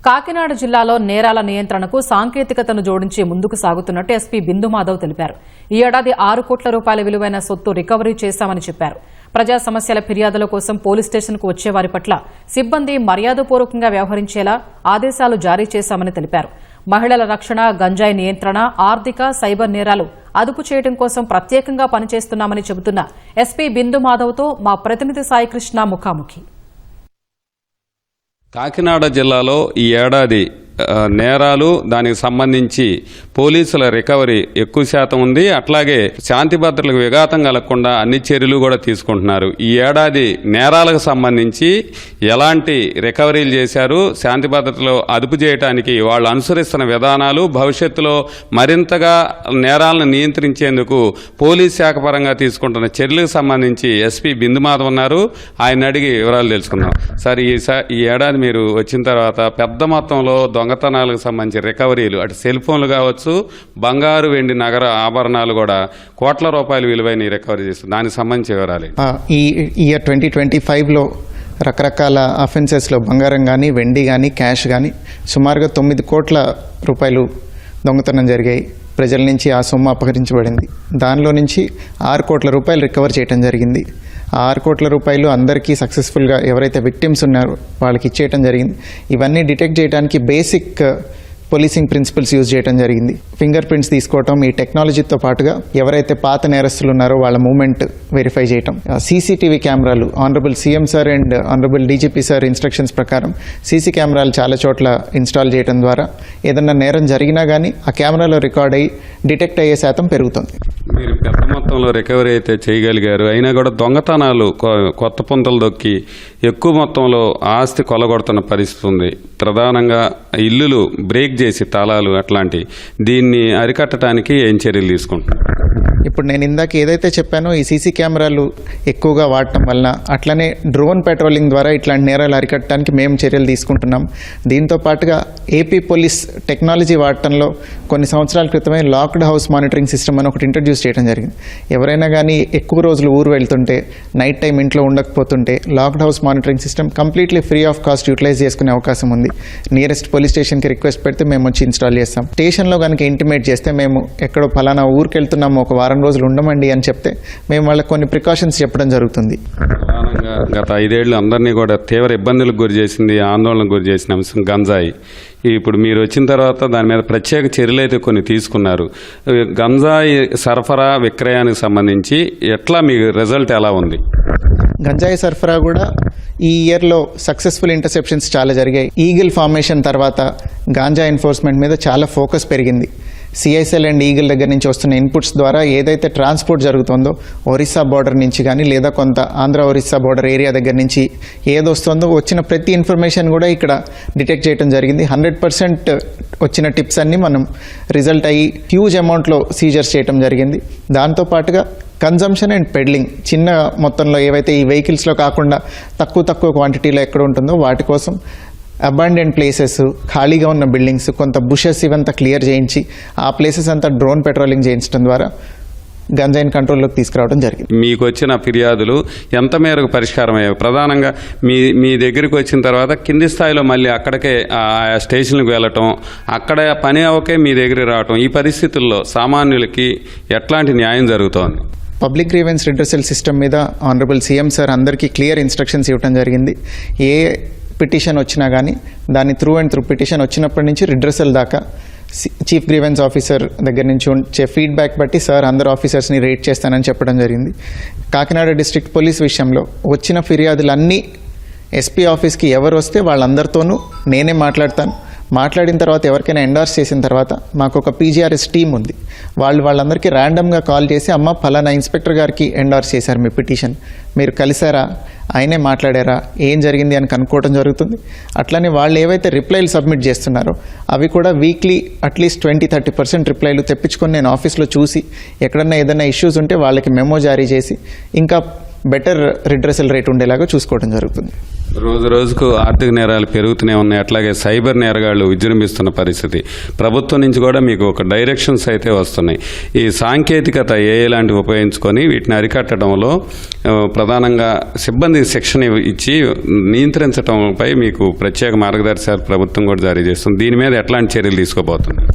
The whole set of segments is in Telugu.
కాకినాడ జిల్లాలో నేరాల నియంత్రణకు సాంకేతికతను జోడించి ముందుకు సాగుతున్నట్టు ఎస్పీ బిందు మాధవ్ తెలిపారు. ఈ ఏడాది 6 కోట్ల రూపాయల విలువైన సొత్తు రికవరీ చేశామని చెప్పారు. ప్రజా సమస్యల ఫిర్యాదుల కోసం పోలీస్ స్టేషన్కు వచ్చేవారి పట్ల సిబ్బంది మర్యాదపూర్వకంగా వ్యవహరించేలా ఆదేశాలు జారీ చేశామని తెలిపారు. మహిళల రక్షణ, గంజాయి నియంత్రణ, ఆర్థిక, సైబర్ నేరాలు అదుపు చేయడం కోసం ప్రత్యేకంగా పనిచేస్తున్నామని చెబుతున్న ఎస్పీ బిందు మాధవ్తో మా ప్రతినిధి సాయికృష్ణ ముఖాముఖి. కాకినాడ జిల్లాలో ఈ ఏడాది నేరాలు దానికి సంబంధించి పోలీసుల రికవరీ ఎక్కువ శాతం ఉంది. అట్లాగే శాంతి భద్రతలకు విఘాతం కలగకుండా అన్ని చర్యలు కూడా తీసుకుంటున్నారు. ఈ ఏడాది నేరాలకు సంబంధించి ఎలాంటి రికవరీలు చేశారు, శాంతి భద్రతలో అదుపు చేయడానికి వాళ్ళు అనుసరిస్తున్న విధానాలు, భవిష్యత్తులో మరింతగా నేరాలను నియంత్రించేందుకు పోలీస్ శాఖ పరంగా తీసుకుంటున్న చర్యలకు సంబంధించి ఎస్పీ బిందు మాధవ్ ఉన్నారు. ఆయన అడిగి వివరాలు తెలుసుకుందాం. సార్, ఈ ఏడాది మీరు వచ్చిన తర్వాత పెద్ద మొత్తంలో దొంగతనాలకు సంబంధించి రికవరీలు, అటు సెల్ ఫోన్లు కావచ్చు, బంగారు, వెండి, నగర ఆభరణాలు కూడా కోట్ల రూపాయల విలువైన రికవరీ చేస్తుంది. దానికి సంబంధించి వివరాలు. ఈ ఇయర్ 2025లో రకరకాల అఫెన్సెస్లో బంగారం కానీ, వెండి కానీ, క్యాష్ కానీ సుమారుగా 9 కోట్ల రూపాయలు దొంగతనం జరిగాయి. ప్రజల నుంచి ఆ సొమ్ము అపహరించబడింది. దానిలో నుంచి 6 కోట్ల రూపాయలు రికవర్ చేయడం జరిగింది. 6 కోట్ల రూపాయలు అందరికీ సక్సెస్ఫుల్గా ఎవరైతే విక్టిమ్స్ ఉన్నారో వాళ్ళకి ఇచ్చేయటం జరిగింది. ఇవన్నీ డిటెక్ట్ చేయడానికి బేసిక్ పోలీసింగ్ ప్రిన్సిపల్స్ యూజ్ చేయడం జరిగింది. ఫింగర్ ప్రింట్స్ తీసుకోవటం, ఈ టెక్నాలజీతో పాటుగా ఎవరైతే పాత నేరస్తులు ఉన్నారో వాళ్ళ మూవ్మెంట్ వెరిఫై చేయటం, సీసీటీవీ కెమెరాలు, honourable CM sir and honourable DGP sir instructions ప్రకారం సీసీ కెమెరాలు చాలా చోట్ల ఇన్స్టాల్ చేయడం ద్వారా ఏదన్నా నేరం జరిగినా కానీ ఆ కెమెరాలో రికార్డ్ అయ్యి డిటెక్ట్ అయ్యే శాతం పెరుగుతుంది. మీరు పెద్ద మొత్తంలో రికవరీ అయితే చేయగలిగారు. అయినా కూడా దొంగతనాలు కొత్త పుంతలు దొక్కి ఎక్కువ మొత్తంలో ఆస్తి కొలగొడుతున్న పరిస్థితి ఉంది. ప్రధానంగా ఇల్లులు బ్రేక్ చేసి తాళాలు అట్లాంటి, దీన్ని అరికట్టడానికి ఏం చర్యలు తీసుకుంటున్నారు? ఇప్పుడు నేను ఇందాక ఏదైతే చెప్పానో ఈ సీసీ కెమెరాలు ఎక్కువగా వాడటం వలన, అట్లనే డ్రోన్ పెట్రోలింగ్ ద్వారా ఇట్లాంటి నేరాలు అరికట్టడానికి మేము చర్యలు తీసుకుంటున్నాం. దీంతో పాటుగా ఏపీ పోలీస్ టెక్నాలజీ వాడటంలో కొన్ని సంవత్సరాల క్రితమే లాక్డ్ హౌస్ మానిటరింగ్ సిస్టమ్ అని ఒకటి ఇంట్రడ్యూస్ చేయడం జరిగింది. ఎవరైనా కానీ ఎక్కువ రోజులు ఊరు వెళ్తుంటే, నైట్ టైం ఇంట్లో ఉండకపోతుంటే locked house monitoring system completely free of cost utilise చేసుకునే అవకాశం ఉంది. నియరెస్ట్ పోలీస్ స్టేషన్కి రిక్వెస్ట్ పెడితే మేము వచ్చి ఇన్స్టాల్ చేస్తాం. స్టేషన్లో కనుక ఇంటిమేట్ చేస్తే మేము ఎక్కడో ఫలానా ఊరికి వెళ్తున్నాము, ఒక వారం రోజులు ఉండమండి అని చెప్తే మేము వాళ్ళకి కొన్ని ప్రికాషన్స్ చెప్పడం జరుగుతుంది. ప్రధానంగా గత 5 ఏళ్ళు అందరినీ కూడా తీవ్ర ఇబ్బందులకు గురి చేసింది, ఆందోళనకు గురి చేసిన అంశం గంజాయి. ఇప్పుడు మీరు వచ్చిన తర్వాత దాని మీద ప్రత్యేక చర్యలు అయితే కొన్ని తీసుకున్నారు. గంజాయి సరఫరా, విక్రయానికి సంబంధించి ఎట్లా మీ రిజల్ట్ ఎలా ఉంది? గంజాయి సరఫరా కూడా ఈ ఇయర్లో సక్సెస్ఫుల్ ఇంటర్సెప్షన్స్ చాలా జరిగాయి. ఈగిల్ ఫార్మేషన్ తర్వాత గాంజా ఎన్ఫోర్స్మెంట్ మీద చాలా ఫోకస్ పెరిగింది. సిఐఎస్ఎల్ అండ్ ఈగిల్ దగ్గర నుంచి వస్తున్న ఇన్పుట్స్ ద్వారా ఏదైతే ట్రాన్స్పోర్ట్ జరుగుతుందో ఒరిస్సా బార్డర్ నుంచి కానీ, లేదా కొంత ఆంధ్ర ఒరిస్సా బార్డర్ ఏరియా దగ్గర నుంచి ఏదొస్తుందో వచ్చిన ప్రతి ఇన్ఫర్మేషన్ కూడా ఇక్కడ డిటెక్ట్ చేయడం జరిగింది. 100% వచ్చిన టిప్స్ అన్నీ మనం రిజల్ట్ అయ్యి హ్యూజ్ అమౌంట్లో సీజర్స్ చేయడం జరిగింది. దాంతోపాటుగా కన్జంప్షన్ అండ్ పెడ్లింగ్, చిన్న మొత్తంలో ఏవైతే ఈ వెహికల్స్లో కాకుండా తక్కువ క్వాంటిటీలో ఎక్కడ ఉంటుందో వాటి కోసం అబాండెంట్ ప్లేసెస్, ఖాళీగా ఉన్న బిల్డింగ్స్, కొంత బుషెస్ ఇవంతా క్లియర్ చేయించి ఆ ప్లేసెస్ అంతా డ్రోన్ పెట్రోలింగ్ చేయించడం ద్వారా గంజాయిని కంట్రోల్లోకి తీసుకురావడం జరిగింది. మీకు వచ్చిన ఫిర్యాదులు ఎంత మేరకు పరిష్కారం అయ్యాయి? ప్రధానంగా మీ దగ్గరికి వచ్చిన తర్వాత కింది స్థాయిలో మళ్ళీ అక్కడికే ఆ స్టేషన్లకు వెళ్ళటం, అక్కడ పని అవకే మీ దగ్గరికి రావటం, ఈ పరిస్థితుల్లో సామాన్యులకి ఎట్లాంటి న్యాయం జరుగుతోంది? పబ్లిక్ గ్రీవెన్స్ రిడ్రెసల్ సిస్టమ్ మీద ఆనరబుల్ సీఎం సార్ అందరికీ క్లియర్ ఇన్స్ట్రక్షన్స్ ఇవ్వడం జరిగింది. ఏ పిటిషన్ వచ్చినా కానీ దాన్ని త్రూ పిటిషన్ వచ్చినప్పటి నుంచి రిడ్రెసల్ దాకా చీఫ్ గ్రీవెన్స్ ఆఫీసర్ దగ్గర నుంచి వచ్చే ఫీడ్బ్యాక్ బట్టి సార్ అందరు ఆఫీసర్స్ని రేట్ చేస్తానని చెప్పడం జరిగింది. కాకినాడ డిస్ట్రిక్ట్ పోలీస్ విషయంలో వచ్చిన ఫిర్యాదులన్నీ ఎస్పీ ఆఫీస్కి ఎవరు వస్తే వాళ్ళందరితోనూ నేనే మాట్లాడతాను. మాట్లాడిన తర్వాత ఎవరికైనా ఎండార్స్ చేసిన తర్వాత మాకు ఒక పీజీఆర్ఎస్ టీం ఉంది. వాళ్ళందరికీ ర్యాండమ్గా కాల్ చేసి, అమ్మ ఫలానా ఇన్స్పెక్టర్ గారికి ఎండార్స్ చేశారు మీ పిటిషన్, మీరు కలిసారా, ఆయనే మాట్లాడారా, ఏం జరిగింది అని కనుక్కోవడం జరుగుతుంది. అట్లనే వాళ్ళు ఏవైతే రిప్లైలు సబ్మిట్ చేస్తున్నారో అవి కూడా వీక్లీ అట్లీస్ట్ 20-30% రిప్లైలు తెప్పించుకొని నేను ఆఫీస్లో చూసి ఎక్కడన్నా ఏదైనా ఇష్యూస్ ఉంటే వాళ్ళకి మెమో జారీ చేసి ఇంకా బెటర్ రిడ్రెసల్ రేట్ ఉండేలాగా చూసుకోవడం జరుగుతుంది. రోజు రోజుకు ఆర్థిక నేరాలు పెరుగుతూనే ఉన్నాయి. అట్లాగే సైబర్ నేరగాళ్లు విజృంభిస్తున్న పరిస్థితి. ప్రభుత్వం నుంచి కూడా మీకు ఒక డైరెక్షన్స్ అయితే వస్తున్నాయి. ఈ సాంకేతికత లాంటివి ఉపయోగించుకొని వీటిని అరికట్టడంలో ప్రధానంగా సిబ్బంది శిక్షణ ఇచ్చి నియంత్రించడంపై మీకు ప్రత్యేక మార్గదర్శకాలు ప్రభుత్వం కూడా జారీ చేస్తుంది. దీని మీద ఎట్లాంటి చర్యలు తీసుకోబోతున్నారు?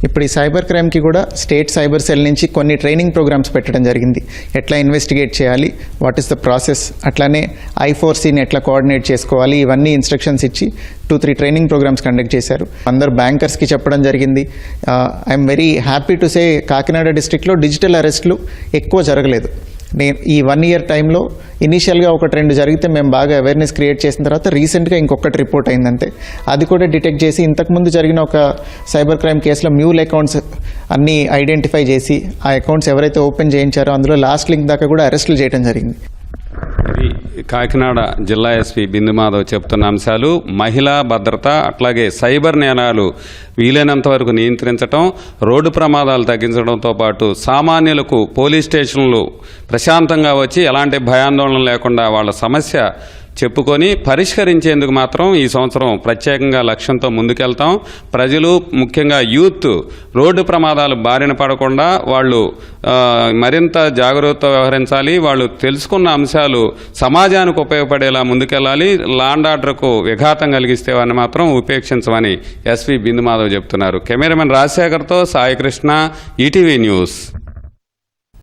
ఇప్పుడు ఈ సైబర్ క్రైమ్కి కూడా స్టేట్ సైబర్ సెల్ నుంచి కొన్ని ట్రైనింగ్ ప్రోగ్రామ్స్ పెట్టడం జరిగింది. ఎట్లా ఇన్వెస్టిగేట్ చేయాలి, వాట్ ఈస్ ద ప్రాసెస్, అట్లానే I4Cని ఎట్లా కోఆర్డినేట్ చేసుకోవాలి, ఇవన్నీ ఇన్స్ట్రక్షన్స్ ఇచ్చి 2-3 ట్రైనింగ్ ప్రోగ్రామ్స్ కండక్ట్ చేశారు. అందరు బ్యాంకర్స్కి చెప్పడం జరిగింది. I'm very happy to say Kakinada డిస్ట్రిక్ట్లో డిజిటల్ అరెస్ట్లు ఎక్కువ జరగలేదు. నేను ఈ 1 year టైంలో ఇనీషియల్గా 1-2 జరిగితే మేము బాగా అవేర్నెస్ క్రియేట్ చేసిన తర్వాత రీసెంట్గా ఇంకొకటి రిపోర్ట్ అయిందంటే అది కూడా డిటెక్ట్ చేసి ఇంతకుముందు జరిగిన ఒక సైబర్ క్రైమ్ కేసులో మ్యూల్ అకౌంట్స్ అన్నీ ఐడెంటిఫై చేసి ఆ అకౌంట్స్ ఎవరైతే ఓపెన్ చేయించారో అందులో లాస్ట్ లింక్ దాకా కూడా అరెస్టులు చేయడం జరిగింది. కాకినాడ జిల్లా ఎస్పీ బిందు మాధవ్ చెప్తున్న అంశాలు మహిళా భద్రత, అట్లాగే సైబర్ నేరాలు వీలైనంత వరకు నియంత్రించడం, రోడ్డు ప్రమాదాలు తగ్గించడంతో పాటు సామాన్యులకు పోలీస్ స్టేషన్లు ప్రశాంతంగా వచ్చి ఎలాంటి భయాందోళన లేకుండా వాళ్ళ సమస్య చెప్పుకొని పరిష్కరించేందుకు మాత్రం ఈ సంవత్సరం ప్రత్యేకంగా లక్ష్యంతో ముందుకెళ్తాం. ప్రజలు ముఖ్యంగా యూత్ రోడ్డు ప్రమాదాలు బారిన పడకుండా వాళ్ళు మరింత జాగ్రత్తగా వ్యవహరించాలి. వాళ్ళు తెలుసుకున్న అంశాలు సమాజానికి ఉపయోగపడేలా ముందుకెళ్ళాలి. లా అండ్ ఆర్డర్కు విఘాతం కలిగిస్తే వారిని మాత్రం ఉపేక్షించమని ఎస్పీ బిందు మాధవ్ చెప్తున్నారు. కెమెరామెన్ రాజశేఖర్తో సాయి కృష్ణ, ఈటీవీ న్యూస్.